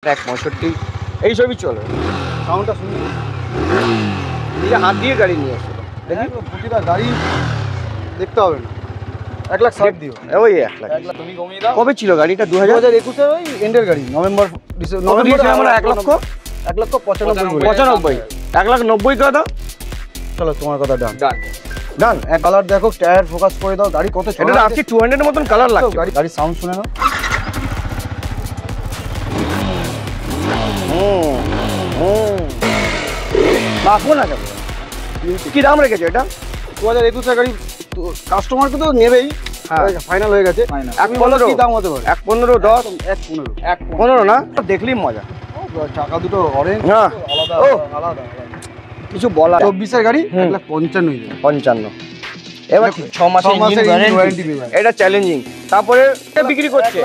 165 এই সবই চলে। সাউন্ডটা শুনি নিজে হাত দিয়ে গাড়ি নিয়ে আসলো। দেখি প্রতিটা গাড়ি দেখতে হবে না 1,60,000 দিও। ওই 1 লাখ। তুমি কমিয়ে দাও। কবে ছিল গাড়িটা? 2021 এর ওই এন্ডের গাড়ি নভেম্বর আমরা 1 লক্ষ 1,95,000 1,90,000 করে দাও। চলো তোমার কথা ডান ডান ডান। এক কালার দেখো, টায়ার ফোকাস করে দাও, গাড়ি কত এটা রাখছি 200 এর মতন কালার লাগছে। গাড়ি সাউন্ড শুনে নাও। বাপো না কেন কি দাম রেখেছে এটা? 2021 এর গাড়ি কাস্টমারকে তো নেবেই, ফাইনাল হয়ে গেছে। 1,15 কি দাম হতে পারে? 1,15 10 1,15 না দেখলেই মজা। চাকা দুটো অরেঞ্জ আলাদা আলাদা কিছু বলা। 24 এর গাড়ি 1,55,000 55। এবার 6 মাসের ওয়ারেন্টি এটা চ্যালেঞ্জিং। তারপরে বিক্রি করছে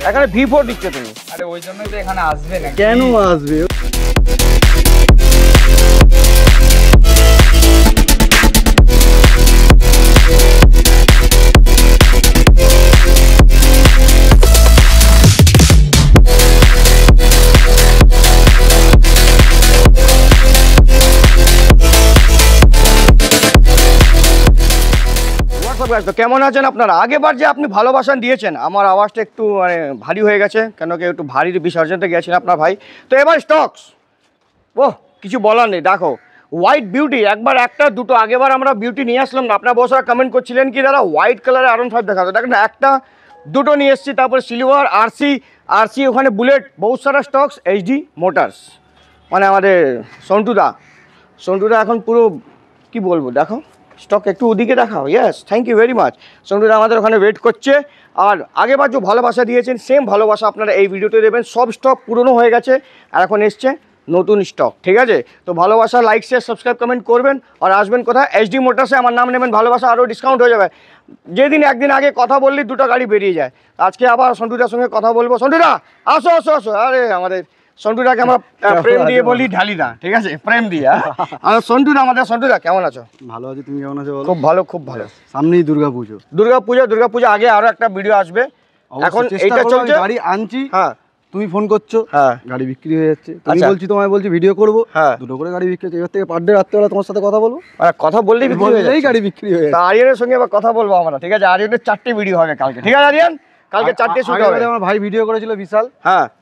এখানে V4 দিচ্ছে তুমি। আরে ওই জন্যই তো এখানে আসবে না। কেন আসবে? তো কেমন আছেন আপনারা? আগেবার যে আপনি ভালোবাসা দিয়েছেন, আমার আওয়াজটা একটু মানে ভারী হয়ে গেছে, কেন কি একটু ভারী বিসর্জনতে গেছেন আপনার ভাই। তো এবার স্টকস কিছু বলার নেই। দেখো হোয়াইট বিউটি, একবার একটা দুটো আগেবার আমরা বিউটি নিয়ে আসলাম না, আপনার বসরা কমেন্ট করছিলেন কি দাদা হোয়াইট কালারে R15 দেখাতো। দেখেন না, একটা দুটো নিয়ে এসেছি, তারপরে সিলভার আরসি ওখানে বুলেট, বহুত সারা স্টকস। HD মোটরস মানে আমাদের সন্টুদা এখন পুরো কি বলবো, দেখো স্টক একটু ওদিকে দেখাও। Yes, thank you very much. সন্টুদা আমাদের ওখানে ওয়েট করছে। আর আগেবার যে ভালোবাসা দিয়েছেন সেম ভালোবাসা আপনারা এই ভিডিওতে দেবেন। সব স্টক পুরনো হয়ে গেছে আর এখন এসছে নতুন স্টক, ঠিক আছে? তো ভালোবাসা লাইক শেয়ার সাবস্ক্রাইব কমেন্ট করবেন। আর আসবেন কোথায়? HD মোটরসে আমার নাম নেবেন, ভালোবাসা আরও ডিসকাউন্ট হয়ে যাবে। যেদিন একদিন আগে কথা বললেই দুটো গাড়ি বেরিয়ে যায়। আজকে আবার সন্টুদার সঙ্গে কথা বলবো। সন্টুদা আসো আসো আসো। আরে আমাদের সন্টুদাকে আমরা প্রেম দিয়ে বলি ঢালি না, ঠিক আছে? প্রেম দিয়ে। আর সন্টুদা, আমাদের সন্টুদা কেমন আছো? ভালো আছি, তুমি কেমন আছো? খুব ভালো, খুব ভালো। সামনেই দুর্গাপুজো। দুর্গাপূজা আগে আরো একটা ভিডিও আসবে। এখন এইটা চলছে, গাড়ি আনছি। হ্যাঁ, তুমি ফোন করছো, গাড়ি বিক্রি হয়ে যাচ্ছে। তুমি বলছি তোমায় বলছি ভিডিও করবো, দুটো করে গাড়ি বিক্রি হচ্ছে। এবার থেকে পার ডে রাত্রেবেলা তোমার সাথে কথা বলবো। কথা বললেই গাড়ি বিক্রি হয়ে যাচ্ছে। আরিয়ানের সঙ্গে আবার কথা বলবো আমরা, ঠিক আছে? আরিয়ানের 4টে ভিডিও হবে কালকে, ঠিক আছে আরিয়ান? কালকে 4টে শুট হবে। আমার ভাই ভিডিও করেছিল বিশাল।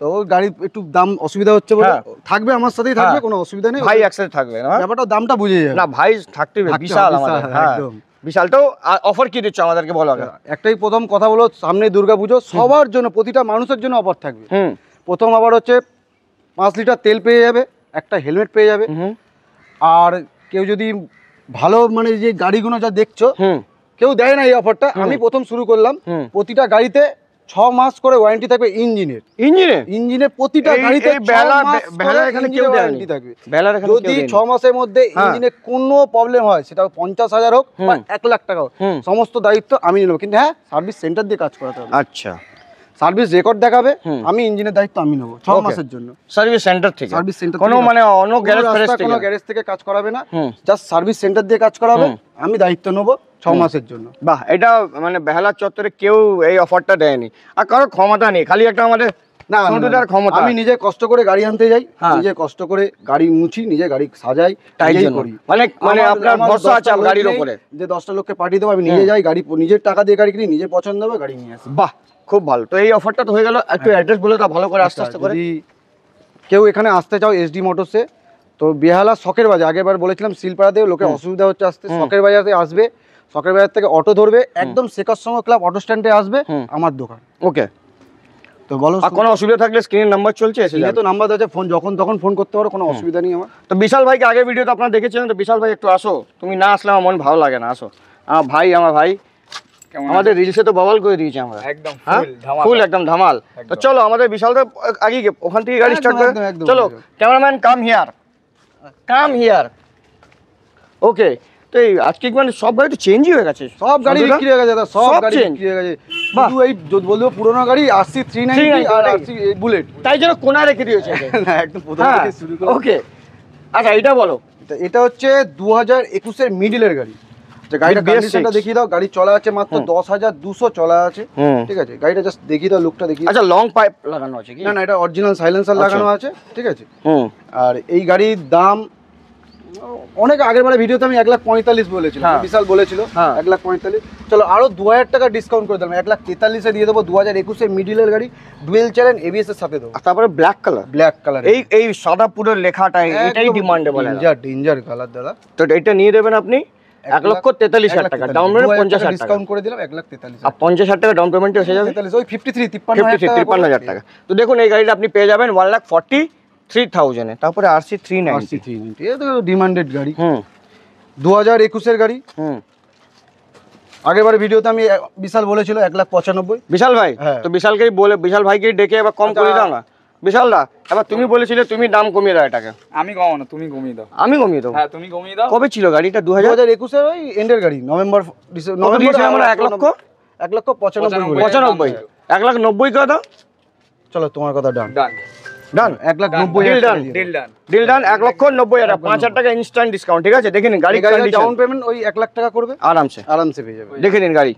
তো গাড়ি একটু দাম অসুবিধা হচ্ছে বলে থাকবে আমার সাথেই থাকবে, কোনো অসুবিধা নেই। ভাই একসাথে থাকবে না, ব্যাপারটা দামটা বুঝে যাবে না। ভাই থাকতে হবে, বিশাল আমাদের। একদম বিশালটাও অফার কি দিচ্ছ আমাদেরকে বলো। একটাই প্রথম কথা বলো, সামনে দুর্গাপুজো, সবার জন্য প্রতিটা মানুষের জন্য অফার থাকবে। প্রথম আবার হচ্ছে 5 লিটার তেল পেয়ে যাবে, একটা হেলমেট পেয়ে যাবে। আর কেউ যদি ভালো মানে যে গাড়িগুলো যা দেখছো, কেউ দেয় না এই অফারটা, আমি প্রথম শুরু করলাম। প্রতিটা গাড়িতে 6 মাস করে ওয়ারেন্টি থাকবে ইঞ্জিনের প্রতিটা গাড়িতে। যদি 6 মাসের মধ্যে ইঞ্জিনে কোনো প্রবলেম হয়, সেটা 50,000 হোক বা 1 লাখ টাকা হোক, সমস্ত দায়িত্ব আমি নিয়ে নেবো। কিন্তু হ্যাঁ, সার্ভিস সেন্টার দিয়ে কাজ করাতে হবে। আচ্ছা, সার্ভিস রেকর্ড দেখাবে, আমি ইঞ্জিনের দায়িত্ব আমি নেবো 6 মাসের জন্য। সার্ভিস সেন্টার থেকে, কোনো মানে অন্য গ্যারেজ থেকে কাজ করাবে না, জাস্ট সার্ভিস সেন্টার দিয়ে কাজ করাবে, আমি দায়িত্ব নেবো 6 মাসের জন্য। বাহ, এটা মানে বেহালার চত্বরে কেউ এই অফারটা দেয়নি, আর কারোর ক্ষমতা নেই, খালি একটা আমাদের না ক্ষমতা। আমি নিজে কষ্ট করে গাড়ি আনতে যাই, নিজে কষ্ট করে গাড়ি মুছি, নিজে গাড়ি সাজাই, তাই করি। মানে আপনার ভরসা আছে গাড়ির উপরে যে 10টা লোককে পাঠিয়ে দেবো, আমি নিজে যাই, গাড়ি নিজের টাকা দিয়ে গাড়ি কিনি, নিজে পছন্দ হবে গাড়ি নিয়ে আসি। বাহ, খুব ভালো। তো এই অফারটা তো হয়ে গেল। একটু অ্যাড্রেস বলে দাও ভালো করে, আস্তে আস্তে করে। যদি কেউ এখানে আসতে চাও SD মোটরসে, তো বেহালা শখের বাজার, আগেরবার বলেছিলাম শিলপাড়াতে লোকের অসুবিধা হচ্ছে আসতে, শখের বাজারে আসবে। শখের বাজার থেকে অটো ধরবে, একদম শেখার সঙ্গে ক্লাব অটো স্ট্যান্ডে আসবে, আমার দোকান। ওকে, তো বলো, আর কোনো অসুবিধা থাকলে স্ক্রিনের নাম্বার চলছে, এসে তো নাম্বার আছে, ফোন যখন তখন ফোন করতে পারো, কোনো অসুবিধা নেই আমার। তো বিশাল ভাইকে আগের ভিডিওতে আপনারা দেখেছিলেন, তো বিশাল ভাই একটু আসো, তুমি না আসলে আমার মন ভালো লাগে না। আসো, আমার ভাই আমাদের রিলসে তো ববাল করে দিয়েছে আমরা, একদম ফুল একদম ধামাল। তো চলো আমাদের বিশাল তো আগে ওখান থেকে গাড়ি স্টার্ট করে। চলো ক্যামেরাম্যান কাম হিয়ার। ওকে, তো এই আজকে মানে সব গাড়ি তো চেঞ্জই হয়ে গেছে, সব গাড়ি বিক্রি হয়ে গেছে, সব গাড়ি বিক্রি হয়ে গেছে। শুধু এই বলবো পুরোনো গাড়ি RC 390 আর RC বুলেট, তাই জন্য কোনা রেখে দিয়েছে একদম প্রথম থেকে শুরু করে। ওকে, আচ্ছা এটা বলো, এটা হচ্ছে 2021 এর মিডলের গাড়ি। গাড়িটা BS6 কন্ডিশনটা দেখিয়ে দাও। গাড়ি চলা আছে মাত্র 10,200 চলা আছে, ঠিক আছে। গাড়িটা জাস্ট দেখিয়ে দাও, লুকটা দেখিয়ে। আচ্ছা, লং পাইপ লাগানো আছে কি? না না, এটা অরিজিনাল সাইলেন্সার লাগানো আছে, ঠিক আছে। আর এই গাড়ির দাম অনেক আগের বারে ভিডিওতে আমি 1,45,000 বলেছিলাম, বিশাল বলেছিল 1,45,000। চলো আরো 2,000 টাকা ডিসকাউন্ট করে দিলাম, 1,43,000 দিয়ে দেবো। 2021 মিডিলের গাড়ি, ডুয়েল চ্যানেল এবিএস এর সাথে দেবো। তারপরে ব্ল্যাক কালার, এই সাদা পুরো লেখাটা এটাই ডিমান্ডেবল, ডেঞ্জার কালার দাদা। তো এটা নিয়ে দেবেন আপনি 1,43,000 টাকা, ডাউন পেমেন্ট 50,000 ডিসকাউন্ট করে দিলাম 1,43,000। আর 50,000 টাকা ডাউন পেমেন্টে এসে যাবে, ওই 53,000 টাকা। তো দেখুন এই গাড়িটা আপনি পেয়ে যাবেন 1,43,000 এ। তারপরে RC 390, এটা তো ডিমান্ডেড গাড়ি। 2021 এর গাড়ি। আগেরবার ভিডিওতে আমি বিশাল বলেছিল 1,95,000। বিশাল ভাই, তো বিশাল ভাইকে ডেকে এবার কম করে দাও না। বিশাল দা, এবার তুমি বলেছিলে তুমি দাম কমিয়ে দাও এটাকে। আমি কমাবো না, তুমি কমিয়ে দাও। আমি কমিয়ে দেবো? হ্যাঁ, তুমি কমিয়ে দাও। কবে ছিল গাড়িটা? 2021 এর ওই এন্ডের গাড়ি, নভেম্বর আমরা 1,95,000 1,90,000 করে দাও। চলো তোমার কথা ডান। ডান, 1,90,000 ডিল ডান। 1,90,000, 5,000 টাকা ইনস্ট্যান্ট ডিসকাউন্ট, ঠিক আছে। দেখে নিন গাড়ি ডাউন পেমেন্ট ওই 1 লাখ টাকা করবে, আরামসে পেয়ে যাবে। দেখে নিন গাড়ি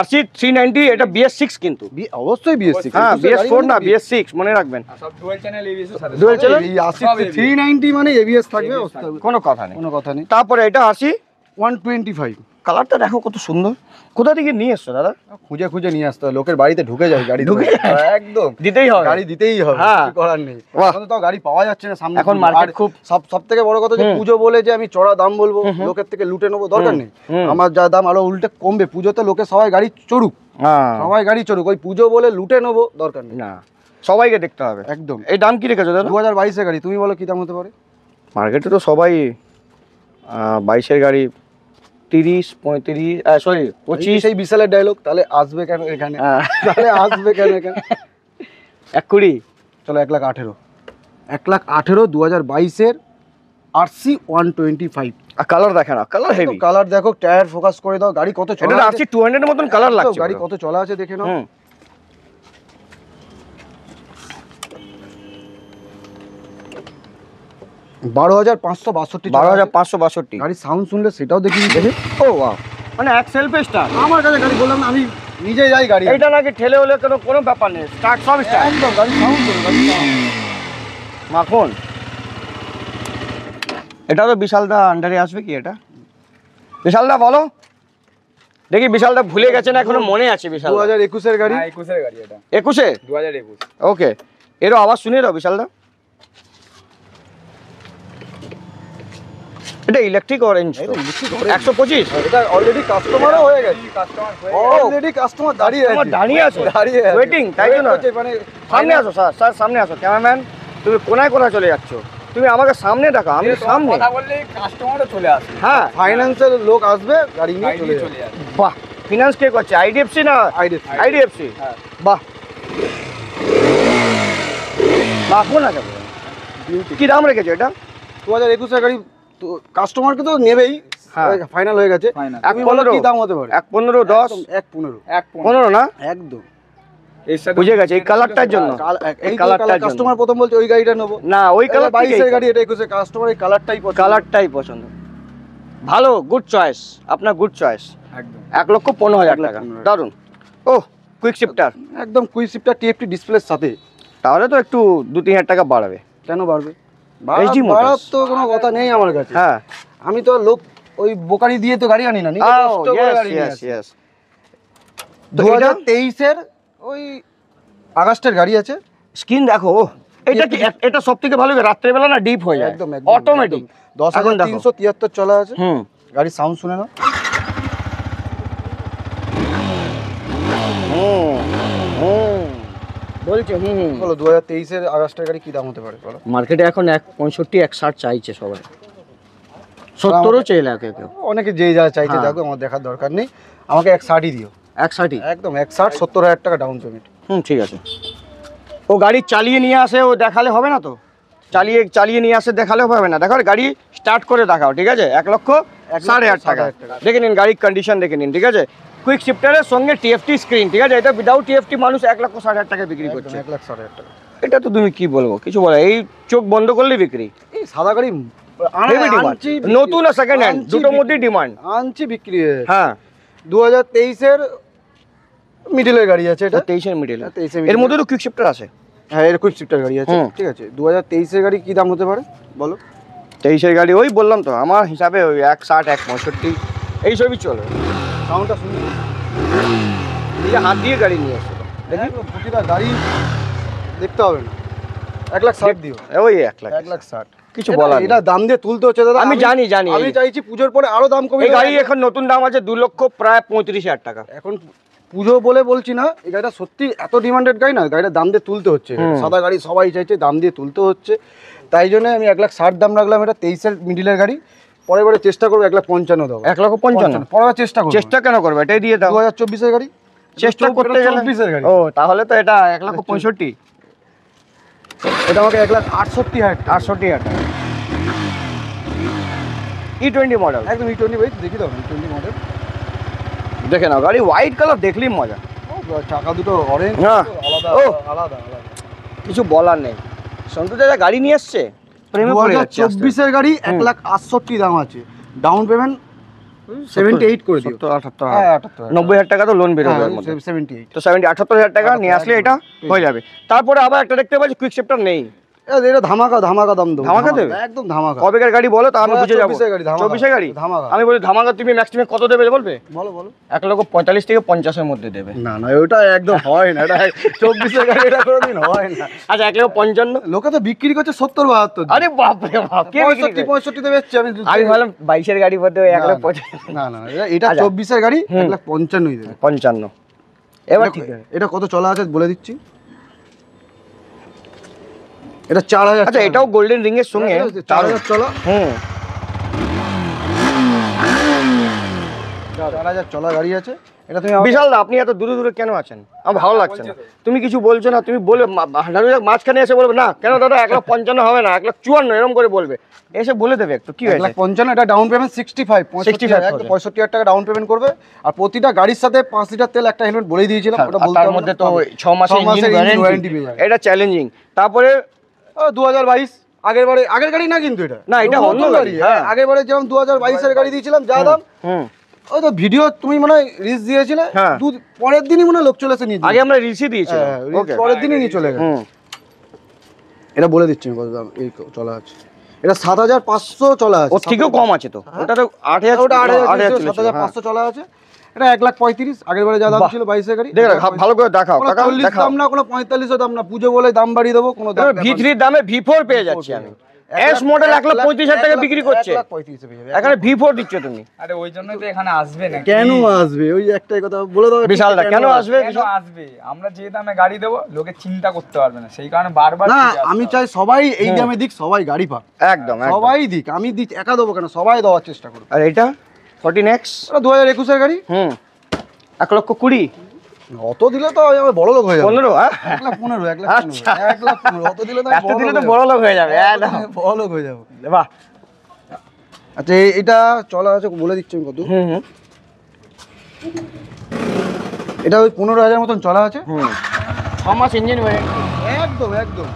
RC 390, এটা BS6 কিন্তু। অবশ্যই BS6, হ্যাঁ BS4 না, BS6 মনে রাখবেন। সব ডুয়াল চ্যানেল এবিএস এর সাথে। ডুয়াল চ্যানেল এই RC 390 মানে ABS থাকবে, কোনো কথা নেই। তারপরে এটা RC 125। কালারটা দেখো কত সুন্দর। কোথা থেকে নিয়ে এসছো দাদা? খুঁজে নিয়ে আসতে হয়, লোকের বাড়িতে ঢুকে যায় গাড়ি, একদম দিতেই হবে, গাড়ি দিতেই হবে, কিছু করার নেই। এখন তো গাড়ি পাওয়া যাচ্ছে না সামনে, এখন মার্কেট খুব। সব থেকে বড় কথা যে পুজো বলে যে আমি চড়া দাম বলবো, লোকের থেকে লুটে নেবো, দরকার নেই। আমার যা দাম আরো উল্টে কমবে। পুজোতে লোকে সবাই গাড়ি চড়ুক, ওই পুজো বলে লুটে নেবো, দরকার নেই। না, সবাইকে দেখতে হবে একদম। এই দাম কি রেখেছো দাদা? 2022 এর গাড়ি, তুমি বলো কি দাম হতে পারে? মার্কেটে তো সবাই 22 এর গাড়ি 30, 35, সরি 25। সেই বিশালের ডায়লগ, তাহলে আসবে কেন এখানে? 1,20,000। চলো 1,18,000। 1,18,000 2022 এর RC 125। কালার দেখে না, কালার হেভি। কালার দেখো, টায়ার ফোকাস করে দাও, গাড়ি কত চলা এটা RC 200 এর মতন কালার লাগছে। গাড়ি কত চলা আছে দেখে নাও। 12,562 গাড়ি সাউন্ড শুনলে সেটাও দেখি। ও ওয়াও, মানে এক সেলফে স্টার্ট। আমার কাছে গাড়ি বললাম না, আমি নিজে যাই গাড়ি। এটা নাকি ঠেলে হলে কোনো ব্যাপার নেই, স্টার্ট সব স্টার্ট একদম। গাড়ি সাউন্ড মাখন। এটা তো বিশালদা আন্ডারে আসবে কি? এটা বিশালদা বলো দেখি। বিশালদা ভুলে গেছে না, এখনো মনে আছে? বিশাল 2021 এর গাড়ি। 21 এর গাড়ি এটা। 21-এ? 2021। ওকে, এরও আওয়াজ শুনিয়ে দাও বিশালদা। এটা ইলেকট্রিক অরেঞ্জ, 125। এটা অলরেডি কাস্টমারও হয়ে গেছে, কাস্টমার দাঁড়িয়ে আছে ওয়েটিং, তাই জন্য। মানে সামনে আসো স্যার, সামনে আসো। ক্যামেরাম্যান, তুমি কোনায় চলে যাচ্ছ? তুমি আমাকে সামনে দেখো, আমি সামনে। কথা বললে কাস্টমারও চলে আসে। হ্যাঁ, ফাইন্যান্সের লোক আসবে, গাড়ি নিয়ে চলে চলে যাবে। আসে। বাহ, ফিনান্স কে করছে? IDFC না? IDFC। বাহ, মাখন আছে। কি দাম রেখেছো এটা? 2021 এর গাড়ি। তো কাস্টমারকে তো নেবেই, ফাইনাল হয়ে গেছে। তুমি বলো কি দাম হতে পারে? 1,15, 10, 1,15 না? একদম। বুঝে গেছে, এই কালারটার জন্য। এই কালারটার কাস্টমার প্রথম বলছে ওই গাড়িটা নেবো। না, ওই কালার 22 এর গাড়ি, এটা 21 কাস্টমার এই কালারটাই পছন্দ। ভালো, গুড চয়েস, আপনার গুড চয়েস। একদম। 1,15,000 টাকা, দারুন। ও, কুইক শিফটার, একদম কুইক শিফটার TFT ডিসপ্লের সাথে। তাহলে তো একটু 2-3,000 টাকা বাড়বে। কেন বাড়বে? বাড়ার তো কোনো কথা নেই আমার কাছে। হ্যাঁ, আমি তো লোক ওই বোকারি দিয়ে তো গাড়ি আনি না, 2023 এর ওই আগস্টের গাড়ি আছে। স্ক্রিন দেখো, এটা কি? এটা সবথেকে ভালো, রাত্রেবেলা না ডিপ হয়ে যায়, একদম অটোমেটিক। 10,373 চলা আছে। গাড়ির সাউন্ড শুনে নাও। বলছে বলো 2023 এর আগস্টের গাড়ি কি দাম হতে পারে বলো? মার্কেটে এখন 165, 160 চাইছে সবাই, 70ও চাইলে কেউ। অনেকে যে যা চাইছে, দেখো আমার দেখার দরকার নেই, আমাকে 160ই দিও। 160? একদম 160, 70,000 টাকা ডাউন পেমেন্ট। ঠিক আছে। ও গাড়ি চালিয়ে নিয়ে আসে, ও দেখালে হবে না তো? চালিয়ে নিয়ে আসে দেখালে হবে না। দেখো গাড়ি স্টার্ট করে দেখাও, ঠিক আছে? 1,60,000 টাকা দেখে নিন, গাড়ির কন্ডিশন দেখে নিন, ঠিক আছে? কুইক শিফটারের সঙ্গে TFT স্ক্রিন, ঠিক আছে? এটা উইদাউট TFT মানুষ 1,60,000 টাকা বিক্রি করছে। 1,60,000 টাকা। এটা তো তুমি কি বলবো, কিছু বলো? এই চোখ বন্ধ করলে বিক্রি। এই সাদা গাড়ি হেভি ডিমান্ড, নতুন আর সেকেন্ড হ্যান্ড দুটোর মধ্যেই ডিমান্ড। আনছি বিক্রি হয়ে গেছে। হ্যাঁ 2023-এর মিডলের গাড়ি আছে এটা, 23-এর মিডল, 23-এর এর মধ্যে তো কুইক শিফটার আছে। হ্যাঁ এর কুইক শিফটার গাড়ি আছে, ঠিক আছে। 2023-এর গাড়ি কি দাম হতে পারে বলো? 23-এর গাড়ি ওই বললাম তো আমার হিসাবে ওই 160 165 এই সবই চলে। সাউন্ডটা শুনি, নিজে হাত দিয়ে গাড়ি নিয়ে এসেছিল। দেখি প্রতিটা গাড়ি দেখতে হবে না, 1,60,000 দিও, ওই 1 লাখ 1,60,000 কিছু বলার নেই। এটা দাম দিয়ে তুলতে হচ্ছে দাদা। আমি জানি আমি চাইছি পুজোর পরে আরো দাম কমে। এই গাড়ি এখন নতুন দাম আছে 2 লক্ষ প্রায় 35,000 টাকা। এখন পুজো বলে বলছি না, এই গাড়িটা সত্যি এত ডিমান্ডেড গাড়ি না, গাড়িটা দাম দিয়ে তুলতে হচ্ছে। সাদা গাড়ি সবাই চাইছে, দাম দিয়ে তুলতে হচ্ছে, তাই জন্য আমি 1,60,000 দাম রাখলাম। এটা 23-এর মিডিলের গাড়ি, পরের বারে চেষ্টা করবো 1,55,000 দেবো। 1,55,000 পরের চেষ্টা করবো। চেষ্টা কেন করবে, এটাই দিয়ে দাও। 2024-এর গাড়ি চেষ্টা করতে গেলে 24-এর গাড়ি। ও তাহলে তো এটা 1,65,000, এটা আমাকে 1,68,000 68,000 টাকা। E20 মডেল, একদম E20 ভাই, দেখি দাও E20 মডেল। দেখে নাও গাড়ি হোয়াইট কালার, দেখলেই মজা। চাকা দুটো অরেঞ্জ, হ্যাঁ। আলাদা ও। আলাদা আলাদা। কিছু বলার নেই, সন্তু দাদা গাড়ি নিয়ে এসছে প্রেমে পড়ে যাচ্ছে। 2024-এর গাড়ি 1,68,000 দাম আছে, ডাউন পেমেন্ট 78 করে দিও। 78 হ্যাঁ 78 90,000 টাকা তো লোন বেরোবে এর মধ্যে। 78। তো 78,000 টাকা নিয়ে আসলে এটা হয়ে যাবে। তারপরে আবার একটা দেখতে পাচ্ছি কুইক শিফটার নেই। এটা ধামাকা ধামাকা দাম দেবো। ধামাকা দেবে? একদম ধামাকা। কবেকার গাড়ি বলো তা আমি বুঝে যাবো। 24-এর গাড়ি, ধামাকা। 24-এর গাড়ি ধামাকা। আমি বলি ধামাকা তুমি ম্যাক্সিমাম কত দেবে বলবে? বলো বলো। 1,45,000 থেকে 50-এর মধ্যে দেবে। না না ওটা একদম হয় না, এটা 24-এর গাড়ি এটা কোনোদিন হয় না। আচ্ছা 1,55,000। লোকে তো বিক্রি করছে 70-72। আরে বাপ রে বাপ, কে বিক্রি করে? 65-তে বেচছে। আমি ভাবলাম 22-এর গাড়ি বলতে 1,55,000। না না এটা 24-এর গাড়ি 1,55,000 দেবে। 55। এবার ঠিক আছে। এটা কত চলা আছে বলে দিচ্ছি, এটা 4,000। আচ্ছা এটাও গোল্ডেন রিং এর সঙ্গে 4,000 চলা। 4,000 চলা গাড়ি আছে। এটা তুমি বিশাল দা, আপনি এত দূরে দূরে কেন আছেন? আমার ভালো লাগছে না, তুমি কিছু বলছো না, তুমি বলে মাঝখানে এসে বলবে না কেন দাদা 1,55,000 হবে না 1,54,000 এরকম করে বলবে, এসে বলে দেবে একটু কি হয়েছে। 1,55,000, এটা ডাউন পেমেন্ট 65,000 টাকা ডাউন পেমেন্ট করবে। আর প্রতিটা গাড়ির সাথে 5 লিটার তেল, একটা হেলমেট বলেই দিয়েছিলাম, ওটা বলতে তার মধ্যে তো 6 মাসের ইঞ্জিন ওয়ারেন্টি পেয়ে যাবে। এটা চ্যালেঞ্জিং। তারপরে 2022 আগের গাড়ি না, কিন্তু এটা না, এটা অন্য গাড়ি। হ্যাঁ আগের বারে যেমন 2022-এর গাড়ি দিয়েছিলাম যা দাম, ওই তো ভিডিও তুমি মনে হয় রিলস দিয়েছিলে, পরের দিনই মনে হয় লোক চলে এসে নিয়ে আগে আমরা রিলসই দিয়েছিলাম, ওকে পরের দিনই নিয়ে চলে গেল। এটা বলে দিচ্ছি কত দাম এই চলা আছে। এটা 7,500 চলা আছে। ওর থেকেও কম আছে তো, ওটা তো 8,000, ওটা 8,000, 7,500 চলা আছে। এটা 1,35,000, আগের বারে যা দাম ছিল 22-এর গাড়ি। দেখ ভালো করে দেখাও কাকা, 40 দাম না, কোনো 45 দাম না, পুজো বলে দাম বাড়িয়ে দেবো, কোনো দাম V3 দামে V4 পেয়ে যাচ্ছি আমি। এস মডেল 1,35,000 টাকা বিক্রি করছে, 1,35,000 পেয়ে যাবে। এখানে V4 দিচ্ছ তুমি। আরে ওই জন্যই তো এখানে আসবে না। কেন আসবে? ওই একটাই কথা বলে দাও বিশাল দা, কেন আসবে? কেন আসবে? আমরা যে দামে গাড়ি দেবো লোকে চিন্তা করতে পারবে না, সেই কারণে বারবার না, আমি চাই সবাই এই দামে দিক, সবাই গাড়ি পাক, একদম সবাই দিক। আমি দিক একা দেবো কেন, সবাই দেওয়ার চেষ্টা করবো। আর এটা 14X 2021-এর গাড়ি 1,20,000। অত দিলে তো আমি বড় লোক হয়ে যাবো। 15? 1,15,000 আচ্ছা। 1,15,000 অত দিলে তো এত দিলে তো বড় লোক হয়ে যাবে। বড় লোক হয়ে যাবো। বাহ। আচ্ছা এটা চলা আছে বলে দিচ্ছি আমি কত। এটা ওই 15,000 মতন চলা আছে। 6 মাস ইঞ্জিন ওয়ারেন্টি। একদম একদম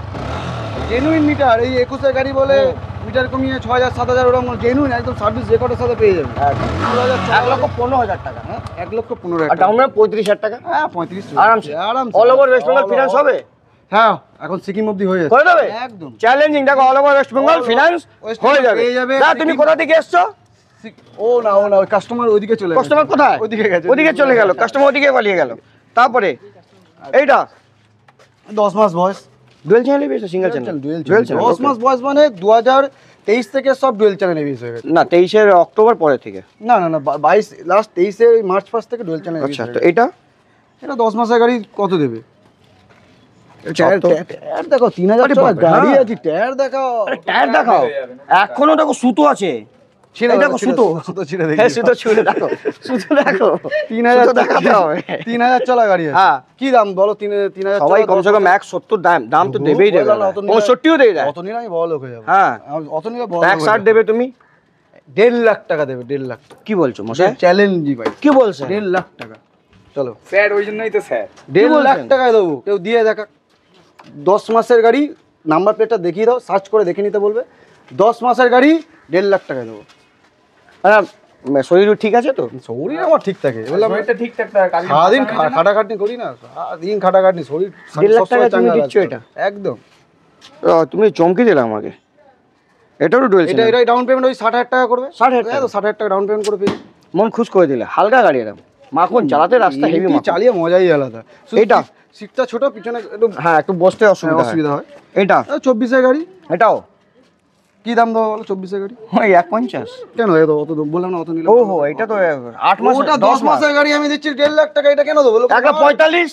জেনুইন মিটার। এই 21-এর গাড়ি বলে মিটার কমিয়ে 6,000 7,000 ওরকম জেনুইন একদম সার্ভিস রেকর্ডের সাথে পেয়ে যাবে। 1,15,000 টাকা। 1,15,000 আর ডাউন পেমেন্ট 35,000 টাকা। হ্যাঁ 35 আরামসে আরামসে। All over West Bengal finance হবে। হ্যাঁ এখন সিকিম অবধি হয়ে যাচ্ছে। করে দেবে একদম চ্যালেঞ্জিং। দেখো all over West Bengal finance হয়ে যাবে। না তুমি কোথা থেকে এসছো? ও না ওই কাস্টমার ওইদিকে চলে গেছে। কাস্টমার কোথায়? ওইদিকে গেছে, ওইদিকে চলে গেল, কাস্টমার ওইদিকে পালিয়ে গেল। তারপরে এইটা 10 মাস বয়স, ডুয়েল চ্যানেল বেশ, সিঙ্গেল চ্যানেল। ডুয়েল চ্যানেল 10 মাস বয়স মানে 2023 থেকে সব ডুয়েল চ্যানেল এবিএস হয়ে গেছে। না 23-এর অক্টোবর পরে থেকে। না না না 22 লাস্ট 23-এর মার্চ 1 থেকে ডুয়েল চ্যানেল আচ্ছা তো এটা 10 মাসের গাড়ি কত দেবে? টায়ার দেখো 3,000 চলা গাড়ি আছে, টায়ার দেখাও। টায়ার দেখাও, এখনো দেখো সুতো আছে। দেখো সুতো, সুতো ছিঁড়ে দেখি। হ্যাঁ সুতো ছুঁড়ে দেখো, সুতো দেখো। 3,000 দেখাতে হবে। 3,000 চলা গাড়ি আছে। হ্যাঁ কি দাম বলো? 3,000 সবাই কমসে কম 170 দাম তো দেবেই দেবে। 65ও দেয় দেয়। অত নিলে আমি বড় লোক হয়ে যাবো। হ্যাঁ অত নিলে বড় 160 দেবে তুমি। 1.5 লাখ টাকা দেবে। 1.5 লাখ। কি বলছো মশাই? চ্যালেঞ্জই ভাই। কি বলছো? 1.5 লাখ টাকা। চলো স্যার, ওই জন্যই তো স্যার 1.5 লাখ টাকায় দেবো। কেউ দিয়ে দেখা। 10 মাসের গাড়ি, নাম্বার প্লেটটা দেখিয়ে দাও, সার্চ করে দেখে নিতে বলবে। 10 মাসের গাড়ি 1.5 লাখ টাকায় দেবো। শরীর ঠিক আছে তো? শরীর আমার ঠিক থাকে, বললাম শরীরটা ঠিকঠাক থাকে, কালকে সারাদিন মাথা ঘামছে না? খাটাখাটনি করি না, সারাদিন খাটাখাটনি, শরীর 1.5 লাখ টাকা সবসময় তুমি চাঙ্গা দিচ্ছ লাগছে। এটা? একদম। তুমি চমকে দিলে আমাকে। এটারও ডুয়েল এটা এটাই ডাউন পেমেন্ট ওই 60,000 টাকা করবে। 60,000 টাকা? 60,000 টাকা ডাউন পেমেন্ট করে পেয়ে মন খুশ করে দিলে। হালকা গাড়ি এরকম মাখন চালাতে, রাস্তা হেভি মাখন। চালিয়ে মজাই আলাদা। এইটা? সিটটা ছোট, পিছনে একটু হ্যাঁ, একটু বসতে অসুবিধা হয়। এটা 24 এর গাড়ি। এটাও কি দাম দেবো বলো 24 এর গাড়ি? ওই 1.50। কেন অত বললাম না, অত নিলাম। ওহো, এটা তো 8 মাস, ওটা 10 মাসের গাড়ি আমি দিচ্ছি 1.5 লাখ টাকা, এটা কেন দেবো? 1.45।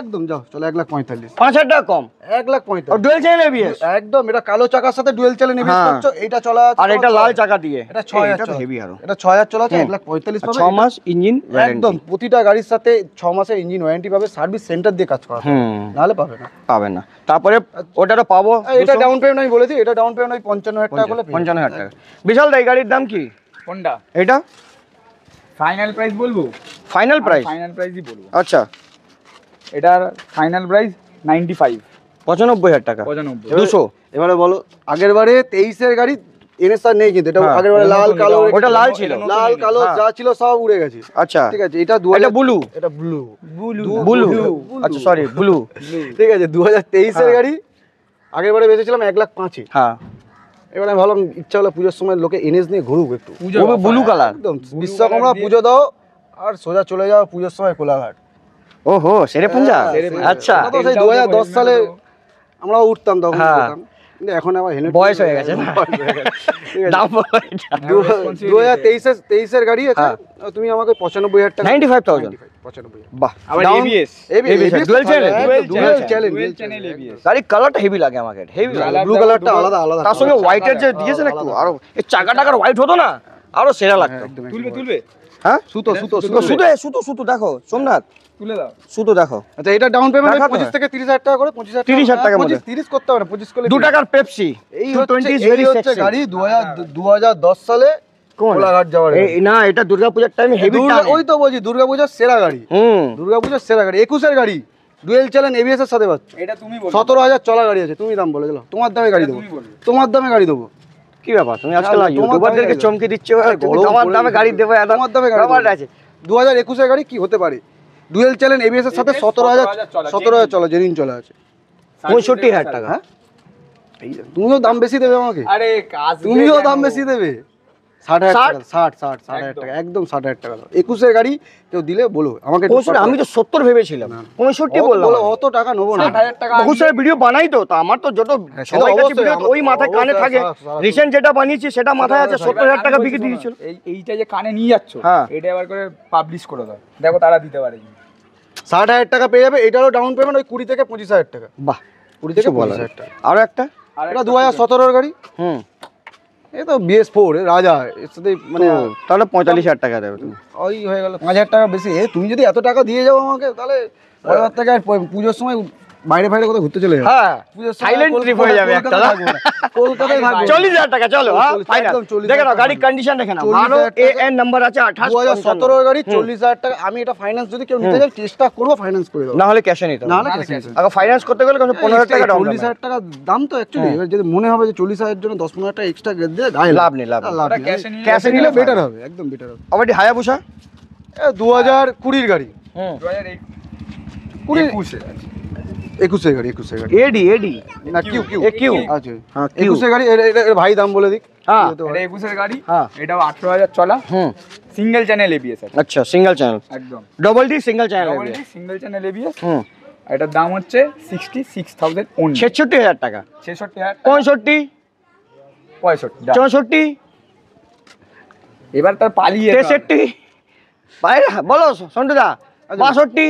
একদম, যাও চলো 1,45,000। 5,000 টাকা কম। 1,45,000 ডুয়েল চ্যানেল এবিএস একদম। এটা কালো চাকার সাথে ডুয়েল চ্যানেল এবিএস হ্যাঁ। করছো, এটা চলা আছে। আর এটা লাল চাকা দিয়ে। এটা 6,000 এটা তো হেভি আরো। এটা 6,000 চলা আছে, 1,45,000 পাবে। 6 মাস ইঞ্জিন একদম প্রতিটা গাড়ির সাথে 6 মাসের ইঞ্জিন ওয়ারেন্টি পাবে, সার্ভিস সেন্টার দিয়ে কাজ করা নাহলে পাবে না। পাবেন না। তারপরে ওটারও পাবো। এটা ডাউন পেমেন্ট আমি বলেছি, এটা ডাউন পেমেন্ট ওই 55,000 টাকা করলে 55,000 টাকা। বিশাল দা, এই গাড়ির দাম কি? কোনটা এটা ফাইনাল প্রাইস বলবো? Final price? ফাইনাল প্রাইসই বলবো। আচ্ছা, এটার ফাইনাল প্রাইস 95, 95,000 টাকা। 95। 200। এবারে বলো, আগের বারে 23 এর গাড়ি এনএসআর নেই কিন্তু, এটা হ্যাঁ, আগের বারে লাল কালো, ওটা লাল ছিল। লাল কালো হ্যাঁ। যা ছিল সব উড়ে গেছে। আচ্ছা, ঠিক আছে, এটা এটা ব্লু। এটা ব্লু ব্লু। আচ্ছা, সরি, ব্লু। ঠিক আছে, 2023 এর গাড়ি। আগের বারে বেচেছিলাম 1,05,000। হ্যাঁ, এবারে আমি ভাবলাম ইচ্ছা হলো পুজোর সময় লোকে এনএস নিয়ে ঘুরুক একটু, ব্লু কালার। একদম বিশ্বকর্মা পুজো দাও আর সোজা চলে যাও পুজোর সময় কোলাঘাট। ওহো, সেরে পুঞ্জা। আচ্ছা, ওটা তো সেই 2010 সালে আমরা উঠতাম তখন, হ্যাঁ। যেতাম। কিন্তু এখন আবার হেলমেট বয়স হয়ে গেছে না? দাম বলো এটা। 2023 এর গাড়ি আছে, তুমি আমাকে 95,000 টাকা। 95,000। 95,000 বাহ, আবার Down- ABS dual channel? dual channel ABS। গাড়ির কালারটা হেভি লাগে আমাকে, হেভি লাগে। ব্লু কালারটা আলাদা আলাদা। তার সঙ্গে হোয়াইটের যে দিয়েছেন একটু, আরো এই চাকা টাকার হোয়াইট হতো না, আরো সেরা লাগতো। তুলবে হ্যাঁ, সুতো সুতো তো শুধু দেখো সোমনাথ, তুলে দাও। শুধু দেখো। আচ্ছা, এটা ডাউন পেমেন্ট দেখাতে 25 থেকে 30,000 টাকা করে, 25,000 30,000 টাকার মধ্যে। 30 করতে হবে না, 25 করলে 2 টাকার পেপসি। এই 220 is হচ্ছে very sexy। গাড়ি 2010 সালে কোন? কোলাঘাট যাওয়ার গাড়ি। না, এটা দুর্গাপূজার টাইমে হেভি টানে। ওই তো বলছি দুর্গাপূজার সেরা গাড়ি, দুর্গাপূজার সেরা গাড়ি। 21 এর গাড়ি, ডুয়েল চ্যানেল এবিএস এর সাথে পাচ্ছ। এটা তুমি বলো। 17,000 চলা গাড়ি আছে, তুমি দাম বলে দিলো, তোমার দামে গাড়ি দেবো, তুমি বলবে। তোমার দামে গাড়ি দেবো। কি ব্যাপার, তুমি আজকাল তোমার ইউটিউবারদেরকে দামে চমকে দিচ্ছ, বড় আমার বড় দামে গাড়ি দেবো, তোমার দামে গাড়ি ব্যাপার দেবো। আছে। 2021 এর গাড়ি কি হতে পারে? ডুয়েল চ্যানেল এবিএস এর সাথে 17,000 চলা, জেনুইন চলা আছে। 65,000 টাকা। হ্যাঁ, তুমিও দাম বেশি দেবে আমাকে, আরে কাজ তুমিও দাম বেশি দেবে। 60,000 টাকা, 60,000 টাকা, একদম 60,000 টাকা দাও। 21 এর গাড়ি কেউ দিলে বলো আমাকে। আমি তো 70 ভেবেছিলাম, 65 বললাম। অত টাকা নেবো না। 60,000 টাকা। বহুত সারা ভিডিও বানাই তো, আমার তো যত সবাই কাছে অবশ্যই, ভিডিও ওই মাথায় কানে অবশ্যই, থাকে। রিসেন্ট যেটা বানিয়েছি সেটা মাথায় আছে, 70,000 টাকা বিক্রি দিয়েছিল। এইটা যে কানে নিয়ে যাচ্ছ, হ্যাঁ। এটা আবার করে পাবলিশ করে দাও, দেখো তারা দিতে পারে কি। 60,000 টাকা পেয়ে যাবে। এটারও ডাউন পেমেন্ট ওই 20 থেকে 25,000 টাকা। বাহ, 20 থেকে কিছু বলার 25,000 টাকা। আরো একটা। এটা 2017 এর গাড়ি। এই তো BS4 রাজা, এর সাথে মানে তাহলে 45,000 টাকা দেবে তুমি। ওই হয়ে গেল 5,000 টাকা বেশি। তুমি যদি এত টাকা দিয়ে যাও আমাকে, তাহলে পরের থেকে আর পুজোর সময় বাইরে বাইরে কোথাও ঘুরতে চলে যাবে। হ্যাঁ, পুজোর সময় সাইলেন্ট ট্রিপ হয়ে যাবে একটা। কলকাতায় থাকবো। 40,000 টাকা, চলো। হ্যাঁ, ফাইনাল। একদম 40,000 দেখে নাও গাড়ির কন্ডিশন, দেখে নাও। 40,000 ভালো AN নাম্বার আছে 28। 2017 এর গাড়ি, 40,000 টাকা। আমি এটা ফাইন্যান্স যদি কেউ নিতে চাই, চেষ্টা করবো ফাইন্যান্স করে দেবো। না হলে ক্যাশে নিতে না হবে। হলে cash এ। আগে ফাইন্যান্স করতে গেলে 15,000 টাকা ডাউন 40,000 টাকা দাম তো অ্যাকচুয়ালি। এবার যদি মনে হবে যে 40,000 জন্য 10-15,000 টাকা এক্সট্রা দিয়ে গায়ে লাভ নেই, লাভ নেই। লাভ ওটা নেই। cash এ নিলে ক্যাশে নিলে better বেটার হবে, একদম বেটার হবে। আবার হায়াবুসা 2020 গাড়ি, 2021 21 এর গাড়ি, 21 এর গাড়ি এডি না কিউ কিউ কিউ। আচ্ছা, হ্যাঁ, 21 এর গাড়ি। এর ভাই দাম বলে দিক। হ্যাঁ, এটা 21 এর গাড়ি, হ্যাঁ। এটাও 18,000 চলা, সিঙ্গেল চ্যানেল এবিএস আছে আচ্ছা, সিঙ্গেল চ্যানেল, একদম। Double D single channel. Single channel ABS. এটার দাম হচ্ছে 66,000 অনলি। 66,000 টাকা। 66,000, 65, 65, 64, এবার তার পালিয়ে 63, বাইরে বলো সন্টুদা, 62।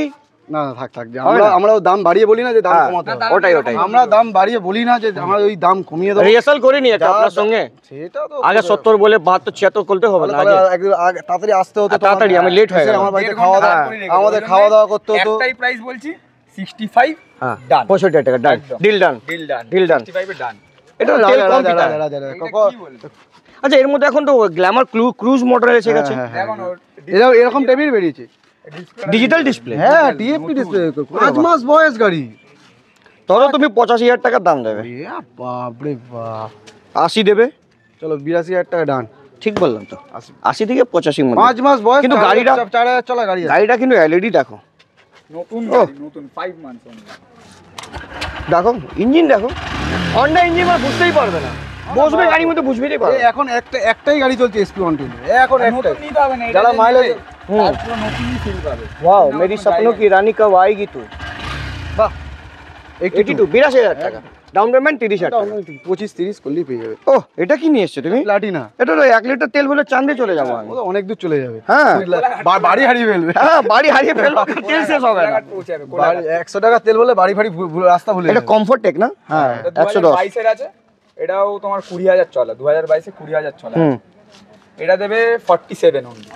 না না, থাক থাক, যে আমরাও দাম বাড়িয়ে বলি না যে দাম হ্যাঁ, কমাতে হবে। ওটাই। আমরা দাম বাড়িয়ে বলি না যে আমরা ওই দাম কমিয়ে দেবো। রিহার্সাল করিনি একটা আপনার সঙ্গে, সেটা তো আগে 70 বলে 72, 76 করতে হবে না। তাহলে একদম তাড়াতাড়ি আসতে হতো, তাড়াতাড়ি, আমি late হয়ে গেলাম। আমার বাড়িতে খাওয়া দাওয়া, আমাদের খাওয়া দাওয়া করতে হতো। একটাই প্রাইস বলছি, 65 হ্যাঁ, ডান। 65,000 টাকা ডান, একদম। Deal done. Deal done, Deal done। 65 এ ডান। এটা তেল রাজা, কম রাজা, পিতা। রাজা, রাজা, রাজা। এটা কি বলবো? আচ্ছা, এর মধ্যে এখন তো গ্ল্যামার ক্রুজ মোটর এসে গেছে, এখন ওর এরকম টেবিল বেরিয়েছে। Digital display. হ্যাঁ, টিএফটি ডিসপ্লে, 5 মাস বয়স গাড়ি। ধরো তুমি 85,000 টাকার দাম দেবে। বাপরে বাপ, 80 দেবে। চলো 82,000 টাকা ডান। ঠিক বললাম তো, 80 থেকে 85 মধ্যে। 5 মাস বয়স, কিন্তু গাড়িটা 4000 চলা গাড়ি আছে। গাড়িটা কিন্তু এলইডি দেখো, নতুন গাড়ি, নতুন 5 মান্থস অনলি। দেখো ইঞ্জিন দেখো, হন্ডা ইঞ্জিন মানে বুঝতেই পারবে না, বসবে গাড়ির মধ্যে বুঝবেই পারবে। এখন একটাই গাড়ি চলছে SP 120, এখন নতুন একটাই। নিতে হবে না, যারা mileage পুরো নতুনই ফিল পাবে। वाओ मेरी सपनों की रानी कब आएगी तू। বাহ 82 82,000 টাকা ডাউন পেমেন্ট, 30,000 টাকা। 25-30 করলেই পেয়ে যাবে। ওহ এটা কি নিয়ে এসছো তুমি? প্লাটিনা। এটা তো 1 লিটার তেল বলে চাঁদে চলে যাবো আমি। ও তো অনেক দূর চলে যাবে। হ্যাঁ বাড়ি হারিয়ে ফেলবে। হ্যাঁ বাড়ি হারিয়ে ফেলবো, তেল শেষ হবে না। পৌঁছাবে 100 টাকা তেল বলে বাড়ি রাস্তা ভুলে এটা যাবে। কমফোর্ট টেক না? হ্যাঁ 110। 2022 এর আছে, এটাও তোমার 20,000 চলা, 2022 এ 20,000 চলা। হুম এটা দেবে 47 অনলি।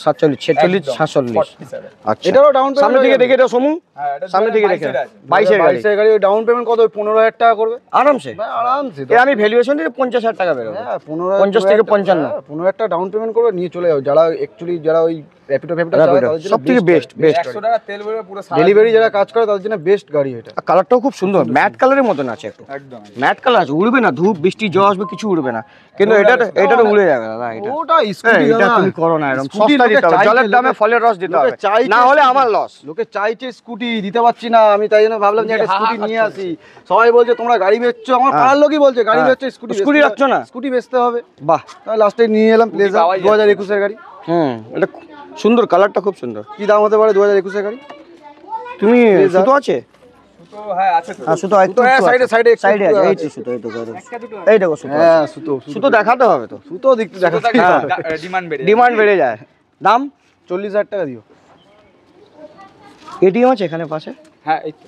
47 46 47। 47। আচ্ছা এটারও ডাউন পেমেন্ট সামনে দিকে দেখে দাও সমু, হ্যাঁ এটা সামনে দিকে দেখে 22 এর আছে। 22 এর গাড়ি 22 এর গাড়ি ডাউন পেমেন্ট কত? 15,000 টাকা করবে আরামসে। আরামসে। এ আমি ভ্যালুয়েশন দিয়ে 50,000 টাকা বেরোবে। হ্যাঁ 15,000 50 থেকে 55। 15,000 টাকা ডাউন পেমেন্ট করবে, নিয়ে চলে যাও। যারা অ্যাকচুয়ালি যারা ওই র্যাপিডো চালায় তাদের জন্য সবথেকে বেস্ট 100 টাকা তেল ভরে পুরো সারা ডেলিভারি যারা কাজ করে তাদের জন্য বেস্ট গাড়ি এটা। কালারটাও খুব সুন্দর, ম্যাট কালারের মতন আছে একটু, একদম। ম্যাট কালার আছে, উড়বে না, ধূপ বৃষ্টি জল আসবে কিছু উড়বে না, কিন্তু এটা তো উড়ে যাবে দাদা। এটা ওটা স্কুটি এটা তুমি করো না, এরকম সস্তা দিতে হবে, জলের দামে ফলের রস দিতে হবে, না হলে আমার লস। লোকে চাইছে স্কুটি, দিতে পারছি না আমি, তাই জন্য ভাবলাম যে একটা স্কুটি নিয়ে আসি। সবাই বলছে তোমরা গাড়ি বেচছো, আমার পাড়ার লোকই বলছে গাড়ি বেচছো, স্কুটি রাখছো না? স্কুটি বেচতে হবে। বাহ লাস্টে নিয়ে এলাম প্লেজার 2021 এর গাড়ি। এটা সুন্দর, কালারটা খুব সুন্দর। কি দাম হতে পারে 2021 এর গাড়ি? তুমি সুতো আছে? তো হ্যাঁ আছে তো। হ্যাঁ সুতো একটু সাইডে সাইডে আছে, এই তো সুতো, এই তো এই দেখো সুতো, হ্যাঁ সুতো সুতো দেখাতে হবে তো, সুতো দেখতে দেখা ডিমান্ড বেড়ে ডিমান্ড বেড়ে যায়। দাম 40,000 টাকা দিও। এটিএম আছে এখানে পাশে? হ্যাঁ এই তো।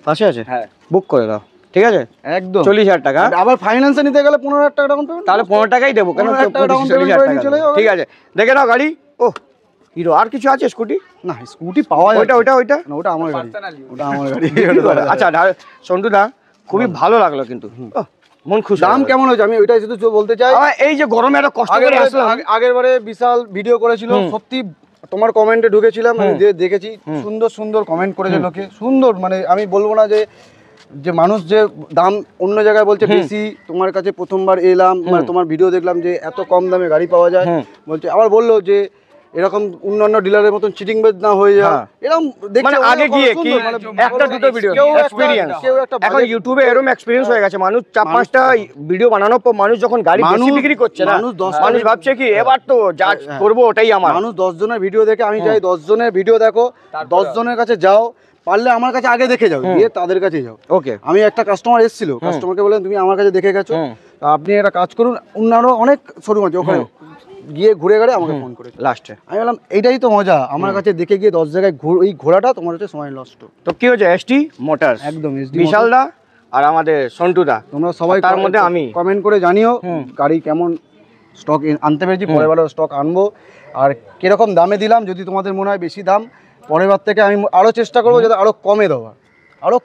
পাশে আছে, হ্যাঁ বুক করে দাও, ঠিক আছে? একদম 40,000 টাকা। আবার ফাইন্যান্সে নিতে গেলে 15,000 টাকা ডাউন পেমেন্ট। তাহলে 15 টাকাই দেবো, কেন 15,000 টাকা down payment 40,000 করে টাকা নিয়ে চলে দেবো। যাও। ঠিক আছে দেখে নাও গাড়ি। ও হিরো, আর কিছু আছে স্কুটি? না স্কুটি পাওয়া যায়। ওইটা না ওটা আমার গাড়ি, পার্সোনালি ওটা আমার গাড়ি। আচ্ছা সন্টু দা খুবই ভালো লাগলো কিন্তু, মন খুশি। দাম কেমন হয়েছে আমি ওইটাই শুধু বলতে চাই। এই যে গরমে এত কষ্ট করে আসলাম, আগের বারে বিশাল ভিডিও করেছিল, সত্যি তোমার কমেন্টে ঢুকেছিলাম, আমি দেখেছি সুন্দর সুন্দর কমেন্ট করেছে লোকে, সুন্দর। মানে আমি বলবো না যে মানুষ যে দাম অন্য জায়গায় বলছে বেশি, তোমার কাছে প্রথমবার এলাম, মানে তোমার ভিডিও দেখলাম যে এত কম দামে গাড়ি পাওয়া যায় বলছে। আবার বললো যে এরকম অন্যান্য ডিলারের মতন চিটিং বেজ না হয়ে যায়, এরকম মানে আগে গিয়ে কি একটা দুটো ভিডিও এক্সপেরিয়েন্স, এখন ইউটিউবে এরকম এক্সপেরিয়েন্স হয়ে গেছে, মানুষ 4-5টা ভিডিও বানানোর পর মানুষ যখন গাড়ি বেশি বিক্রি করছে না, মানুষ ভাবছে কি এবার তো যা করবো ওটাই আমার। মানুষ 10 জনের ভিডিও দেখে, আমি চাই 10 জনের ভিডিও দেখো, 10 জনের কাছে যাও, পারলে আমার কাছে আগে দেখে যাও, গিয়ে তাদের কাছে যাও। ওকে আমি একটা কাস্টমার এসেছিল, কাস্টমারকে বললাম তুমি আমার কাছে দেখে গেছো, তা আপনি একটা কাজ করুন, অন্যান্য অনেক শোরুম আছে ওখানে গিয়ে ঘুরে গেলে আমাকে ফোন করে লাস্টে। আমি বললাম এইটাই তো মজা, আমার কাছে দেখে গিয়ে 10 জায়গায় ওই ঘোরাটা তোমার হচ্ছে সময় নষ্ট। তো কি হচ্ছে এসটি মোটরস, একদম বিশাল দা আর আমাদের সন্টু দা, তোমরা সবাই তার মধ্যে আমি কমেন্ট করে জানিও গাড়ি কেমন স্টক আনতে পেরেছি, পরের বারও স্টক আনবো, আর কিরকম দামে দিলাম। যদি তোমাদের মনে হয় বেশি দাম, পরের বার থেকে আমি আরো চেষ্টা করবো যাতে আরো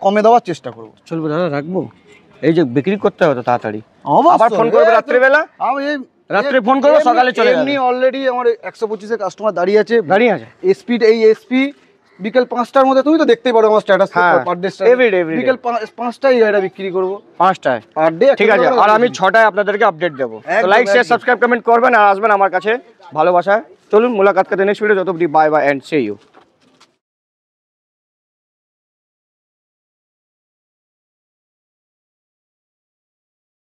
কমে দেওয়ার চেষ্টা করবো। চলবো দাদা, রাখবো। এই যে বিক্রি করতে হবে তো তাড়াতাড়ি, অবশ্যই। আবার ফোন করবে রাত্রিবেলা, আমি রাত্রে ফোন করবো, সকালে চলে যাবে। এমনি অলরেডি আমার 125 এর কাস্টমার দাঁড়িয়ে আছে। এই এসপি বিকেল 5টার মধ্যে, তুমি তো দেখতেই পারো আমার স্ট্যাটাস, পার ডে এভরিডে বিকেল 5টায় এটা বিক্রি করবো, 5টায় পার ডে। ঠিক আছে, আর আমি 6টায় আপনাদেরকে আপডেট দেবো। তো লাইক শেয়ার সাবস্ক্রাইব কমেন্ট করবেন আর আসবেন আমার কাছে ভালোবাসায়। চলুন মুলাকাত করতে নেক্সট ভিডিও, যত অবধি bye bye and see you.